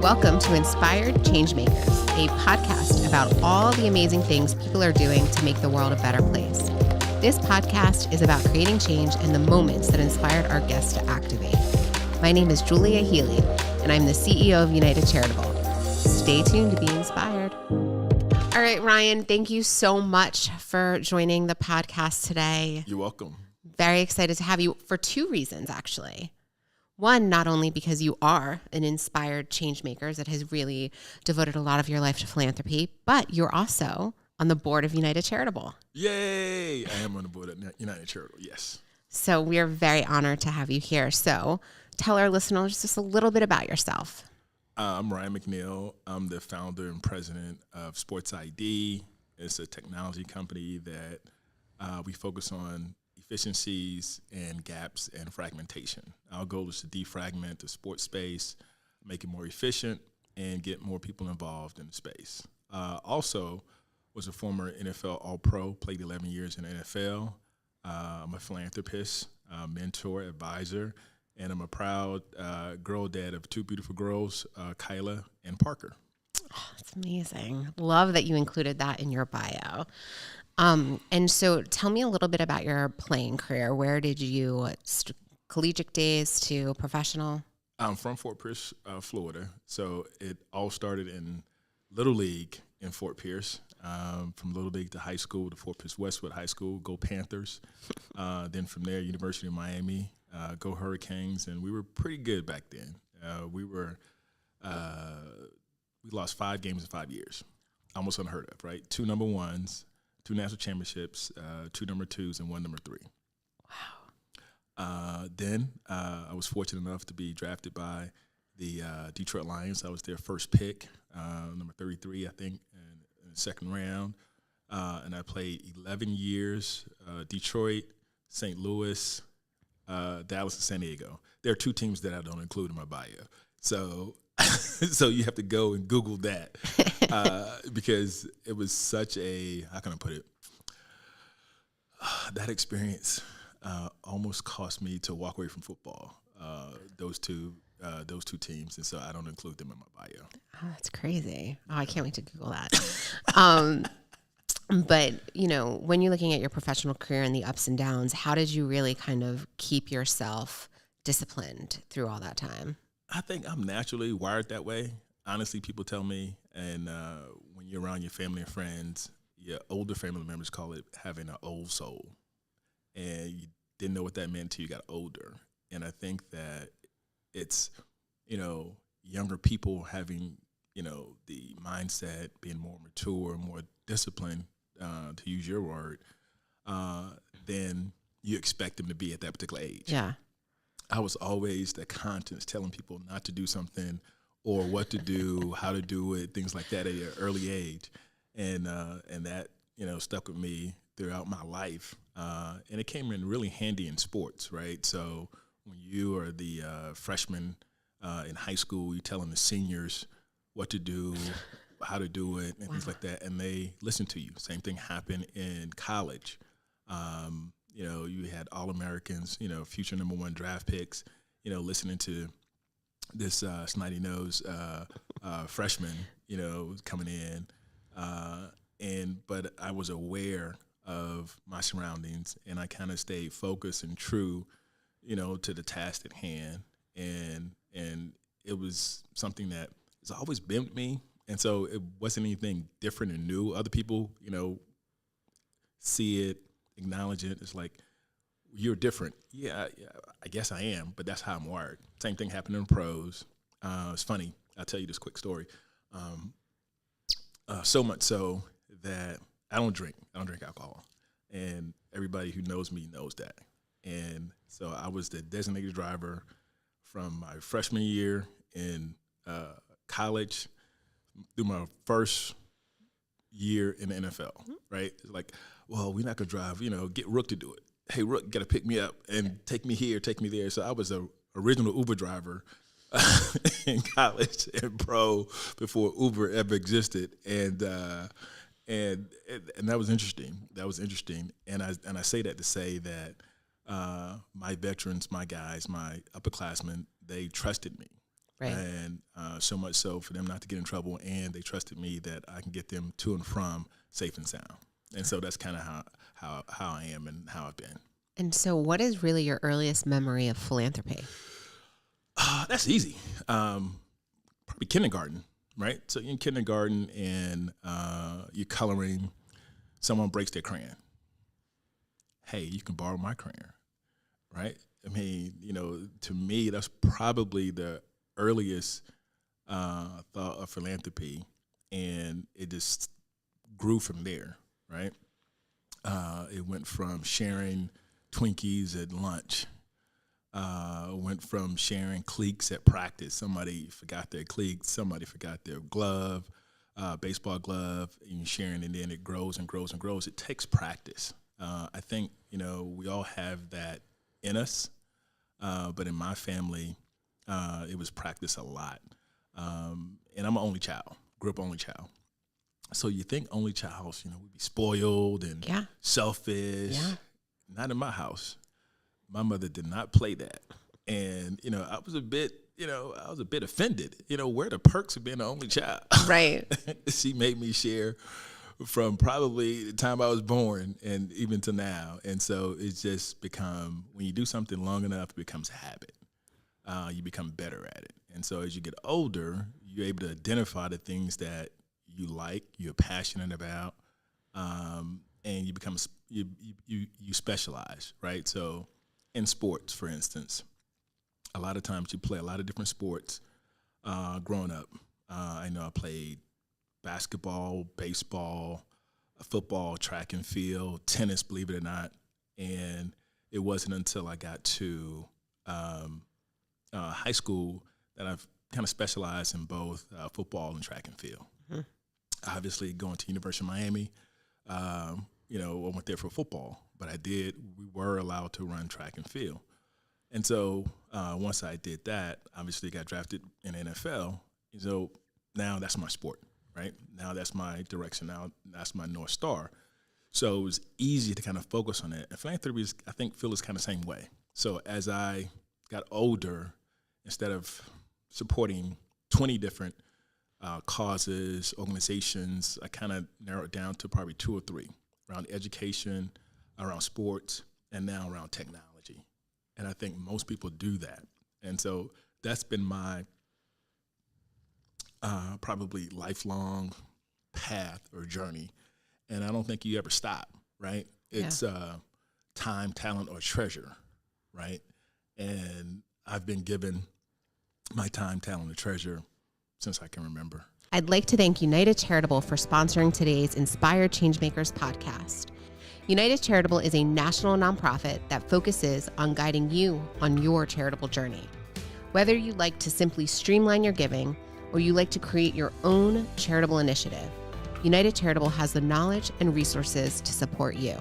Welcome to Inspired Changemakers, a podcast about all the amazing things people are doing to make the world a better place. This podcast is about creating change and the moments that inspired our guests to activate. My name is Julia Healey, and I'm the CEO of United Charitable. Stay tuned to be inspired. All right, Ryan, thank you so much for joining the podcast today. You're welcome. Very excited to have you for two reasons, actually. One, not only because you are an inspired change maker that has really devoted a lot of your life to philanthropy, but you're also on the board of United Charitable. Yay! I am on the board of United Charitable, yes. So we are very honored to have you here. So tell our listeners just a little bit about yourself. I'm Ryan McNeil. I'm the founder and president of SportsID. It's a technology company that we focus on efficiencies and gaps and fragmentation. Our goal is to defragment the sports space, make it more efficient, and get more people involved in the space. Also, was a former NFL All-Pro, played 11 years in the NFL. I'm a philanthropist, mentor, advisor, and I'm a proud girl dad of two beautiful girls, Kyla and Parker. Oh, that's amazing. Love that you included that in your bio. And so tell me a little bit about your playing career. Where did you, collegiate days to professional? I'm from Fort Pierce, Florida. So it all started in Little League in Fort Pierce. From Little League to high school, to Fort Pierce Westwood High School, go Panthers. Then from there, University of Miami, go Hurricanes. And we were pretty good back then. We lost 5 games in 5 years. Almost unheard of, right? 2 number ones. 2 national championships, 2 number 2s, and 1 number 3. Wow. Then I was fortunate enough to be drafted by the Detroit Lions. I was their first pick, number 33, I think, in the second round. And I played 11 years, Detroit, St. Louis, Dallas, and San Diego. There are 2 teams that I don't include in my bio. So so you have to go and Google that because it was such a, how can I put it? That experience almost cost me to walk away from football, those two teams. And so I don't include them in my bio. Oh, that's crazy. Oh, I can't wait to Google that. But, you know, when you're looking at your professional career and the ups and downs, how did you really kind of keep yourself disciplined through all that time? I think I'm naturally wired that way. Honestly, people tell me, and when you're around your family and friends, your older family members call it having an old soul. And you didn't know what that meant until you got older. And I think that it's, you know, younger people having, you know, the mindset, being more mature, more disciplined, to use your word, than you expect them to be at that particular age. Yeah. I was always the conscience telling people not to do something or what to do, how to do it, things like that at an early age. And that, you know, stuck with me throughout my life. And it came in really handy in sports, right? So when you are the freshman in high school, you're telling the seniors what to do, how to do it, and things like that, and they listen to you. Same thing happened in college. You know, you had All-Americans, you know, future number 1 draft picks, you know, listening to this snotty-nosed freshman, you know, coming in. But I was aware of my surroundings, and I kind of stayed focused and true, you know, to the task at hand. And it was something that has always been with me. And so it wasn't anything different and new. Other people, you know, see it, acknowledge it. It's like, you're different. Yeah, I guess I am, but that's how I'm wired. Same thing happened in pros. It's funny. I'll tell you this quick story. So much so that I don't drink alcohol. And everybody who knows me knows that. And so I was the designated driver from my freshman year in college through my first year in the NFL, right? It's like, well, we're not going to drive, you know, get Rook to do it. Hey, Rook, got to pick me up and take me here, take me there. So I was a original Uber driver in college and pro before Uber ever existed. And that was interesting. And I say that to say that my veterans, my guys, my upperclassmen, they trusted me. Right. And so much so for them not to get in trouble, and they trusted me that I can get them to and from safe and sound. And so that's kind of how I am and how I've been. And so what is really your earliest memory of philanthropy? That's easy. Probably kindergarten, right? So you're in kindergarten and you're coloring. Someone breaks their crayon. Hey, you can borrow my crayon, right? I mean, to me, that's probably the earliest thought of philanthropy, and it just grew from there, right? It went from sharing Twinkies at lunch, went from sharing cleats at practice. Somebody forgot their cleats, somebody forgot their glove, baseball glove, and sharing, and then it grows and grows and grows. It takes practice. I think, we all have that in us, but in my family, it was practiced a lot. And I'm an only child, grew up only child. So you think only childs, would be spoiled and selfish. Yeah. Not in my house. My mother did not play that. And, I was a bit offended. Where are the perks of being the only child? Right. She made me share from probably the time I was born and even to now. And so it's just become, when you do something long enough, it becomes a habit. You become better at it. And so as you get older, you're able to identify the things that you like, you're passionate about, and you become you specialize, right? So in sports, for instance, a lot of times you play a lot of different sports. Growing up, I know I played basketball, baseball, football, track and field, tennis, believe it or not. And it wasn't until I got to high school that I've kind of specialized in both football and track and field. Mm-hmm. Obviously, going to University of Miami, I went there for football, but we were allowed to run track and field. And so once I did that, obviously got drafted in the NFL. So now that's my sport, right? Now that's my direction. Now that's my North Star. So it was easy to kind of focus on it. And philanthropy is, I think, Phil is kind of the same way. So as I got older, instead of supporting 20 different causes, organizations, I kind of narrowed it down to probably 2 or 3 around education, around sports, and now around technology. And I think most people do that. And so that's been my probably lifelong path or journey. And I don't think you ever stop, right? It's time, talent, or treasure, right? And I've been given my time, talent, and treasure since I can remember. I'd like to thank United Charitable for sponsoring today's Inspired Changemakers podcast. United Charitable is a national nonprofit that focuses on guiding you on your charitable journey. Whether you like to simply streamline your giving or you like to create your own charitable initiative, United Charitable has the knowledge and resources to support you.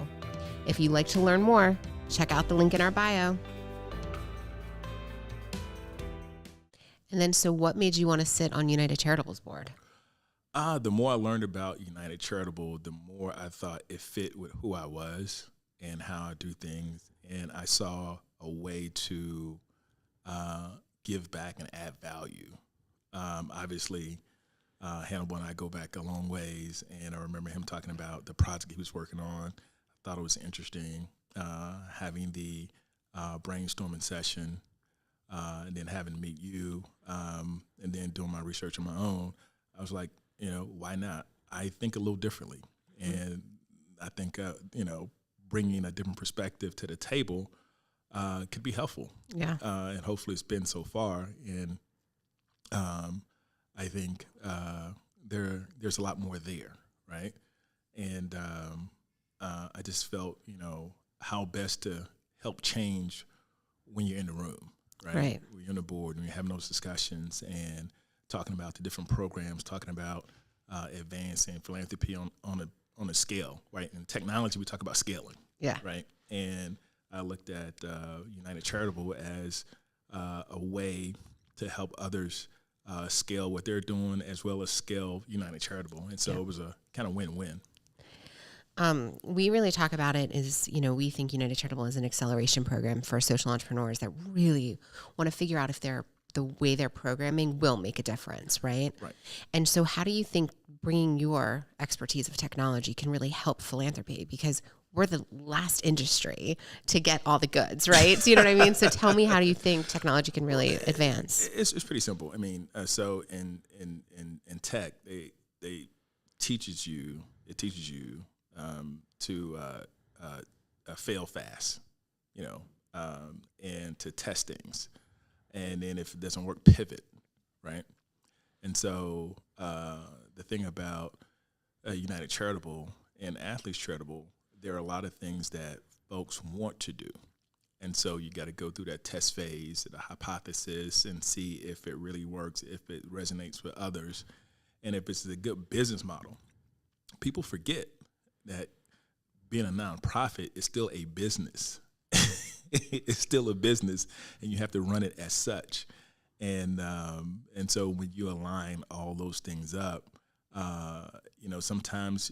If you'd like to learn more, check out the link in our bio. And then, so what made you want to sit on United Charitable's board? The more I learned about United Charitable, the more I thought it fit with who I was and how I do things. And I saw a way to give back and add value. Obviously, Hannibal and I go back a long ways, and I remember him talking about the project he was working on. I thought it was interesting, having the brainstorming session, and then having to meet you, and then doing my research on my own. I was like, why not? I think a little differently. And I think, bringing a different perspective to the table could be helpful. Yeah. And hopefully it's been so far. And I think there's a lot more there, right? And I just felt, how best to help change when you're in the room, right? When you're on the board and you're having those discussions and talking about the different programs, talking about advancing philanthropy on a scale, right? In technology, we talk about scaling, right? And I looked at United Charitable as a way to help others scale what they're doing as well as scale United Charitable. And so it was a kind of win-win. We really talk about it as, we think United Charitable is an acceleration program for social entrepreneurs that really want to figure out if they're the way they're programming will make a difference, right? Right. And so how do you think bringing your expertise of technology can really help philanthropy? Because we're the last industry to get all the goods, right? So you know what I mean? So tell me, how do you think technology can really advance? It's pretty simple. I mean, so in tech, it teaches you to fail fast, and to test things, and then if it doesn't work, pivot, right? And so the thing about United Charitable and Athletes Charitable, there are a lot of things that folks want to do. And so you got to go through that test phase, the hypothesis, and see if it really works, if it resonates with others, and if it's a good business model. People forget that being a nonprofit is still a business. It's still a business, and you have to run it as such. And so when you align all those things up, sometimes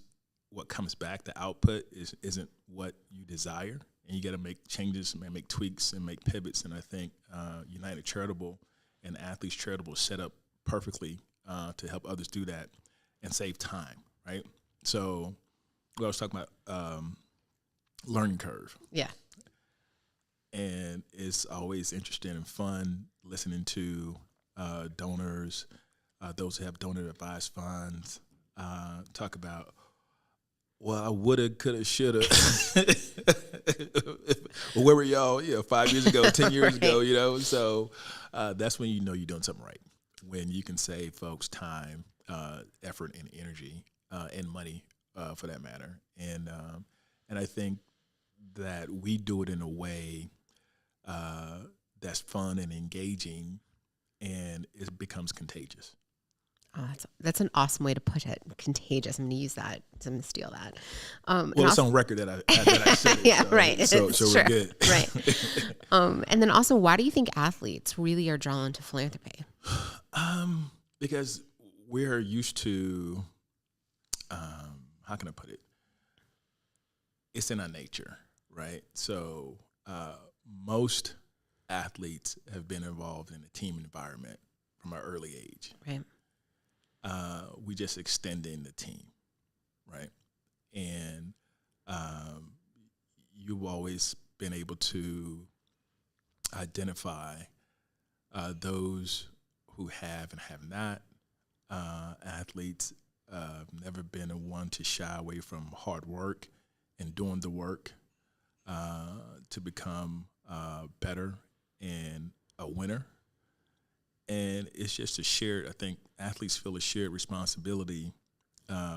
what comes back, the output isn't what you desire, and you got to make changes, make tweaks, and make pivots. And I think United Charitable and Athletes Charitable set up perfectly to help others do that and save time, right? So I was talking about learning curve. Yeah. And it's always interesting and fun listening to donors, those who have donor advised funds, talk about, well, I woulda, coulda, shoulda. Where were y'all 5 years ago, 10 years ago, So that's when you know you're doing something right, when you can save folks time, effort, and energy, and money, for that matter. And I think that we do it in a way that's fun and engaging, and it becomes contagious. Oh, that's an awesome way to put it. Contagious. I'm going to use that. I'm going to steal that. Well, it's on record that I said it. Yeah, so, right. So we're good. Right. And then also, why do you think athletes really are drawn to philanthropy? Because we're used to, how can I put it? It's in our nature, right? So most athletes have been involved in a team environment from an early age. Right. We just extending the team, right? And you've always been able to identify those who have and have not. Athletes never been one to shy away from hard work and doing the work to become better and a winner. And it's just I think athletes feel a shared responsibility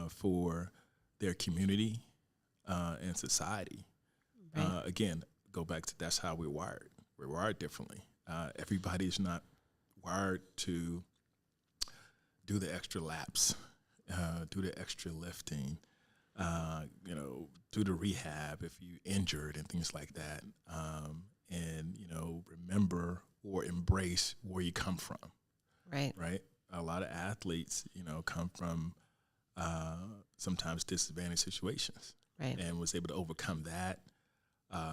for their community and society. Right. Again, go back to that's how we're wired. We're wired differently. Everybody's not wired to do the extra laps, do the extra lifting, do the rehab if you injured and things like that. And remember or embrace where you come from. Right. Right. A lot of athletes, come from sometimes disadvantaged situations. Right. And was able to overcome that,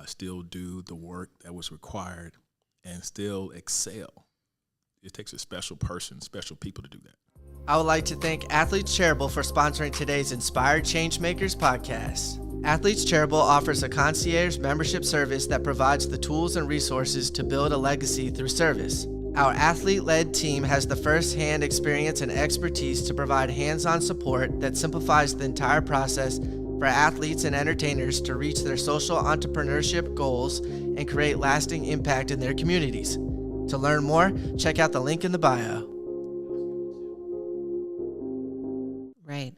still do the work that was required, and still excel. It takes a special person, special people to do that. I would like to thank Athletes Charitable for sponsoring today's Inspired Changemakers Podcast. Athletes Charitable offers a concierge membership service that provides the tools and resources to build a legacy through service. Our athlete-led team has the first-hand experience and expertise to provide hands-on support that simplifies the entire process for athletes and entertainers to reach their social entrepreneurship goals and create lasting impact in their communities. To learn more, check out the link in the bio. Right.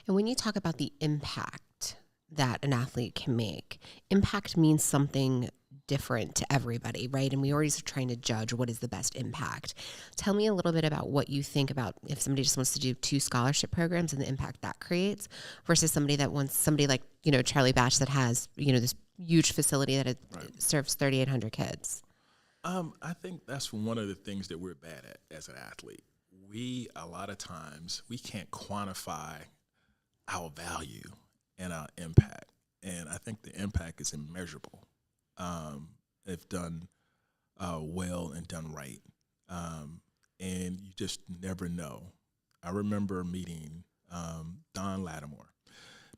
And when you talk about the impact that an athlete can make, impact means something different to everybody, right? And we always are trying to judge what is the best impact. Tell me a little bit about what you think about if somebody just wants to do 2 scholarship programs and the impact that creates versus somebody like, Charlie Batch that has, this huge facility that serves 3,800 kids. I think that's one of the things that we're bad at as an athlete. A lot of times, we can't quantify our value and our impact. And I think the impact is immeasurable if done well and done right. and you just never know. I remember meeting Don Lattimore.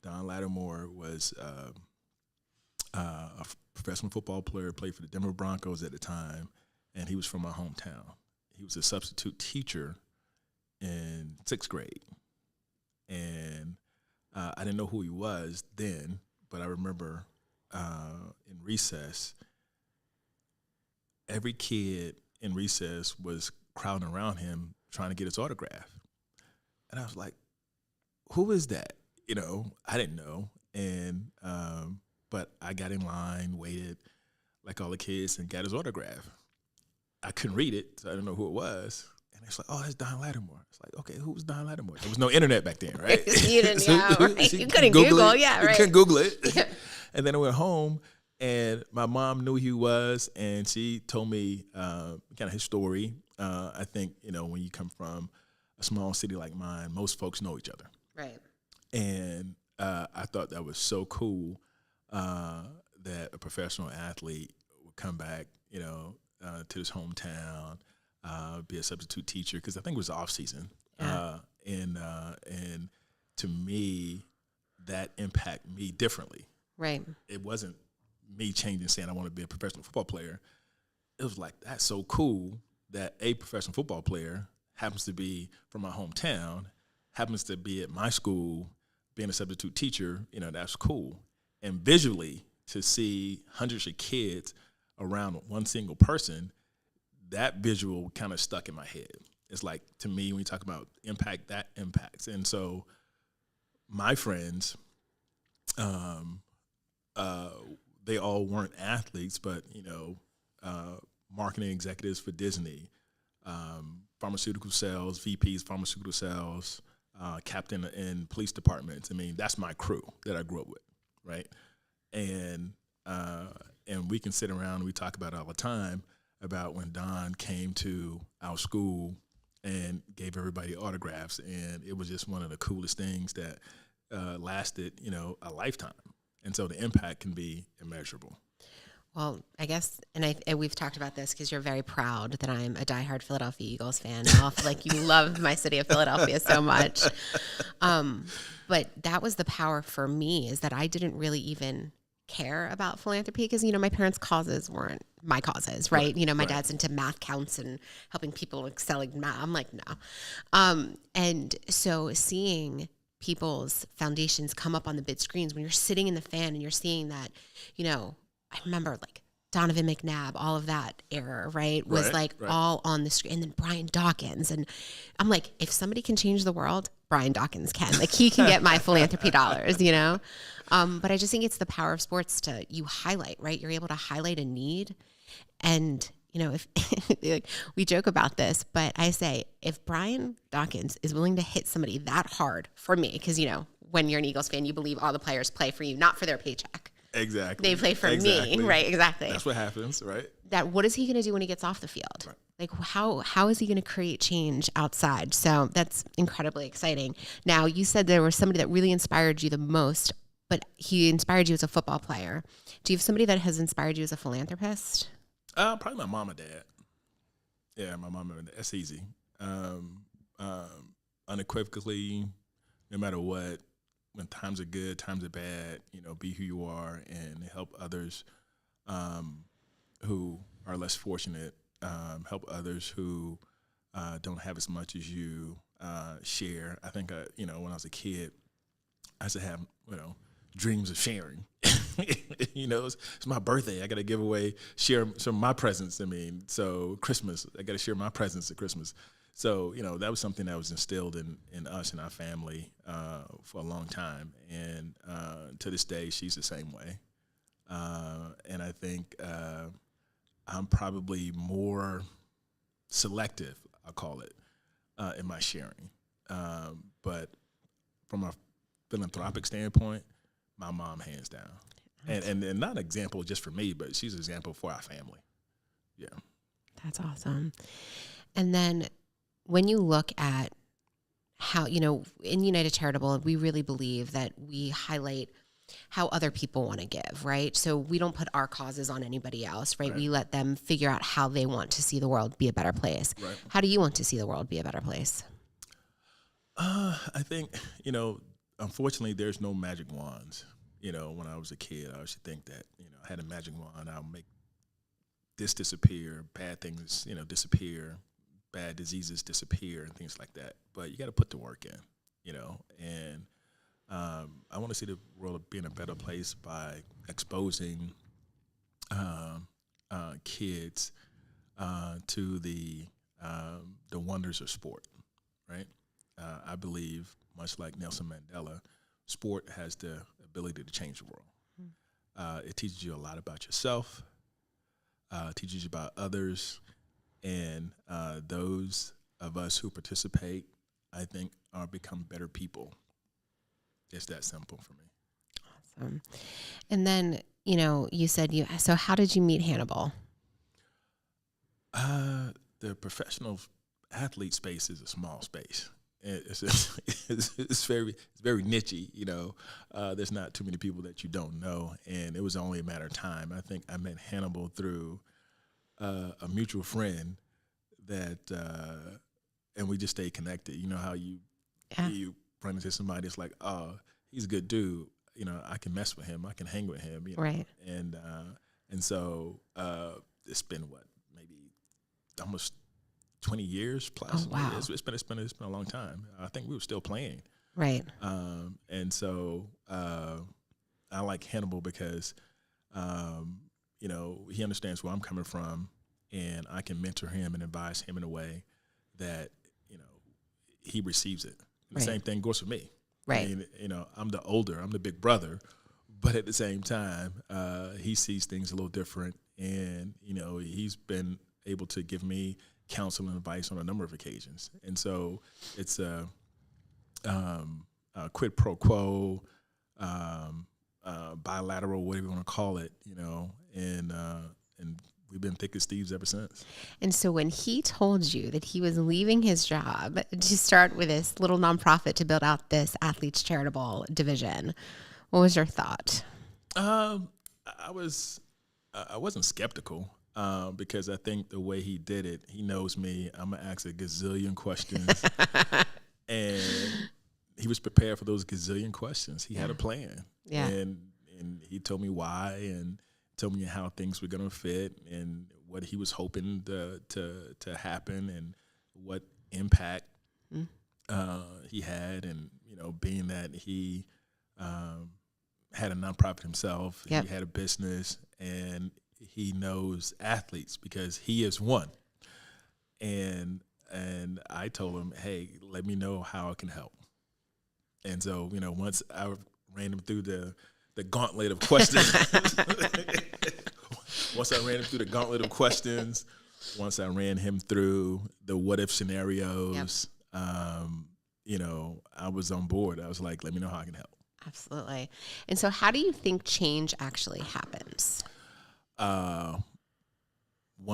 Don Lattimore was a professional football player, played for the Denver Broncos at the time, and he was from my hometown. He was a substitute teacher in 6th grade. And I didn't know who he was then, but I remember in recess, every kid in recess was crowding around him trying to get his autograph. And I was like, who is that? I didn't know. And but I got in line, waited like all the kids, and got his autograph. I couldn't read it, so I didn't know who it was. And it's like, oh, that's Don Lattimore. It's like, okay, who was Don Lattimore? There was no internet back then, right? You didn't know, right? You couldn't Google, yeah, right. You couldn't Google it. Yeah. And then I went home, and my mom knew who he was, and she told me kind of his story. I think, when you come from a small city like mine, most folks know each other. Right. And I thought that was so cool that a professional athlete would come back, to his hometown, be a substitute teacher, because I think it was off season. Yeah. And to me, that impacted me differently. Right. It wasn't me changing, saying I want to be a professional football player. It was like, that's so cool that a professional football player happens to be from my hometown, happens to be at my school, being a substitute teacher, that's cool. And visually, to see hundreds of kids around one single person, that visual kind of stuck in my head. It's like, to me, when you talk about impact, that impacts. And so my friends, they all weren't athletes, but, marketing executives for Disney, pharmaceutical sales, VPs, pharmaceutical sales, captain in police departments. I mean, that's my crew that I grew up with, right? And we can sit around and we talk about it all the time about when Don came to our school and gave everybody autographs, and it was just one of the coolest things that lasted, a lifetime. And so the impact can be immeasurable. Well, I guess, and we've talked about this because you're very proud that I'm a diehard Philadelphia Eagles fan. Like, you love my city of Philadelphia so much. But that was the power for me, is that I didn't really even care about philanthropy because, my parents' causes weren't my causes, right? My dad's into math counts and helping people excel in math. I'm like, no. And so seeing people's foundations come up on the big screens when you're sitting in the fan and you're seeing that, I remember like Donovan McNabb, all of that era, right? Was all on the screen. And then Brian Dawkins. And I'm like, if somebody can change the world, Brian Dawkins can. Like, he can get my philanthropy dollars, But I just think it's the power of sports to you highlight, right? You're able to highlight a need. And, if we joke about this, but I say, if Brian Dawkins is willing to hit somebody that hard for me, because, when you're an Eagles fan, you believe all the players play for you, not for their paycheck. Exactly. They play for me, right? Exactly. That's what happens, right? What is he going to do when he gets off the field? Right. Like, how is he going to create change outside? So that's incredibly exciting. Now, you said there was somebody that really inspired you the most, but he inspired you as a football player. Do you have somebody that has inspired you as a philanthropist? Probably my mom and dad. Yeah, my mom and dad. That's easy. Unequivocally, no matter what, when times are good, times are bad, be who you are and help others who are less fortunate, help others who don't have as much as you, share. I think, when I was a kid, I used to have, dreams of sharing. It's my birthday. I got to share some of my presents. So Christmas, I got to share my presents at Christmas. So, that was something that was instilled in us and our family for a long time. And to this day, she's the same way. And I think I'm probably more selective, I'll call it, in my sharing. But from a philanthropic standpoint, my mom, hands down. And not an example just for me, but she's an example for our family. Yeah. That's awesome. And then when you look at how, in United Charitable, we really believe that we highlight how other people want to give, right? So we don't put our causes on anybody else, right? Right. We let them figure out how they want to see the world be a better place. Right. How do you want to see the world be a better place? I think, unfortunately, there's no magic wands. When I was a kid, I used to think that, I had a magic wand. I'll make this disappear, bad things, disappear, bad diseases disappear, and things like that. But you got to put the work in, and I want to see the world being a better place by exposing kids to the wonders of sport, right? I believe, much like Nelson Mandela, sport has the ability to change the world. It teaches you a lot about yourself, teaches you about others, and those of us who participate, I think, become better people. It's that simple for me. Awesome. And then, you said so how did you meet Hannibal? The professional athlete space is a small space. It's very niche-y, there's not too many people that you don't know, and it was only a matter of time. I think I met Hannibal through a mutual friend that, and we just stayed connected. You know how you run into somebody, it's like, oh, he's a good dude. I can mess with him. I can hang with him. Right. And so it's been maybe almost 20 years plus. Oh, wow. It's been a long time. I think we were still playing. Right. And so I like Hannibal because, he understands where I'm coming from, and I can mentor him and advise him in a way that, he receives it. The same thing goes for me. Right. I mean, I'm the big brother, but at the same time, he sees things a little different, and, he's been able to give me counsel and advice on a number of occasions. And so it's a quid pro quo, bilateral, whatever you want to call it, and we've been thick as thieves ever since. And so when he told you that he was leaving his job to start with this little nonprofit to build out this athletes charitable division, what was your thought? I wasn't skeptical. Because I think the way he did it, he knows me. I'm going to ask a gazillion questions. And he was prepared for those gazillion questions. He had a plan. Yeah. And he told me why and told me how things were going to fit and what he was hoping to happen and what impact he had. And, being that he had a nonprofit himself, yep. He had a business, and he knows athletes because he is one. And I told him, hey, let me know how I can help. And so, once I ran him through the gauntlet of questions, once I ran him through the what if scenarios, yep. I was on board. I was like, let me know how I can help. Absolutely. And so how do you think change actually happens? One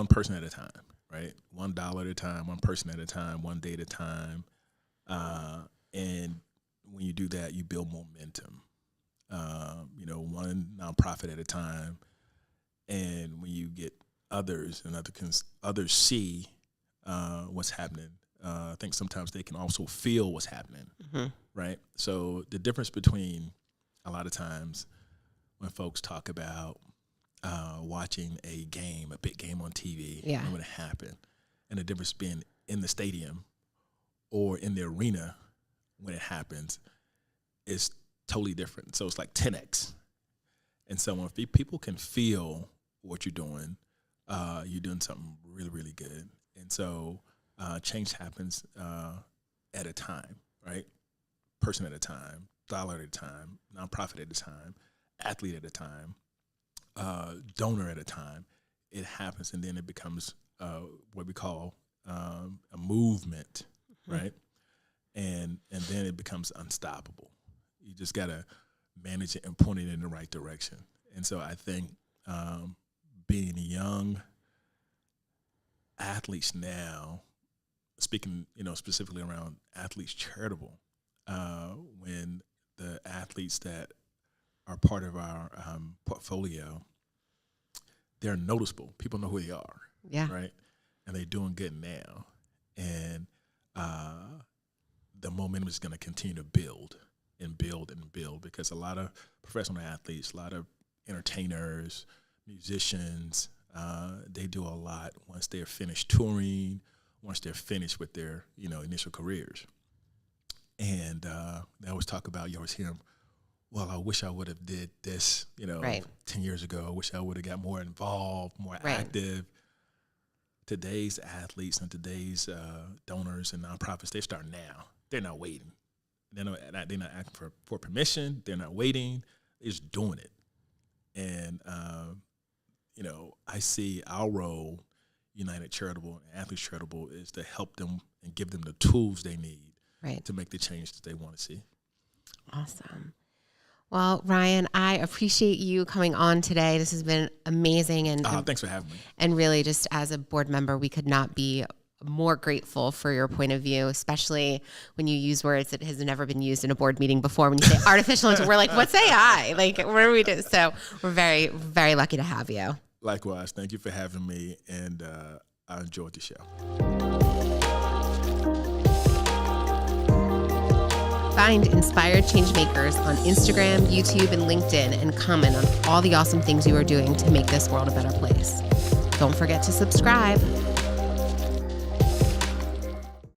person at a time, right? $1 at a time, one person at a time, one day at a time. And when you do that, you build momentum, one nonprofit at a time. And when you get others and others see what's happening, I think sometimes they can also feel what's happening, mm-hmm. right? So the difference between a lot of times when folks talk about watching a big game on TV, and when it happened, and the difference being in the stadium or in the arena when it happens is totally different. So it's like 10x. And so when people can feel what you're doing something really, really good. And so change happens at a time, right? Person at a time, dollar at a time, nonprofit at a time, athlete at a time, donor at a time. It happens, and then it becomes what we call a movement, mm-hmm. right? And then it becomes unstoppable. You just got to manage it and point it in the right direction. And so I think being young athletes now, speaking, specifically around athletes charitable, when the athletes that are part of our portfolio, they're noticeable. People know who they are, right? And they're doing good now. And the momentum is going to continue to build and build and build, because a lot of professional athletes, a lot of entertainers, musicians, they do a lot once they're finished touring, once they're finished with their, initial careers. And they always talk about, you always hear them, well, I wish I would have did this, 10 years ago. I wish I would have got more involved, more active. Today's athletes and today's donors and nonprofits, they start now. They're not waiting. They're not asking for permission. They're not waiting. They're just doing it. And, I see our role, United Charitable and Athletes Charitable, is to help them and give them the tools they need to make the change that they want to see. Awesome. Well, Ryan, I appreciate you coming on today. This has been amazing. And thanks for having me. And really, just as a board member, we could not be more grateful for your point of view, especially when you use words that has never been used in a board meeting before. When you say artificial intelligence, we're like, what's AI? Like, what are we doing? So we're very, very lucky to have you. Likewise. Thank you for having me. And I enjoyed the show. Find Inspired Changemakers on Instagram, YouTube, and LinkedIn, and comment on all the awesome things you are doing to make this world a better place. Don't forget to subscribe.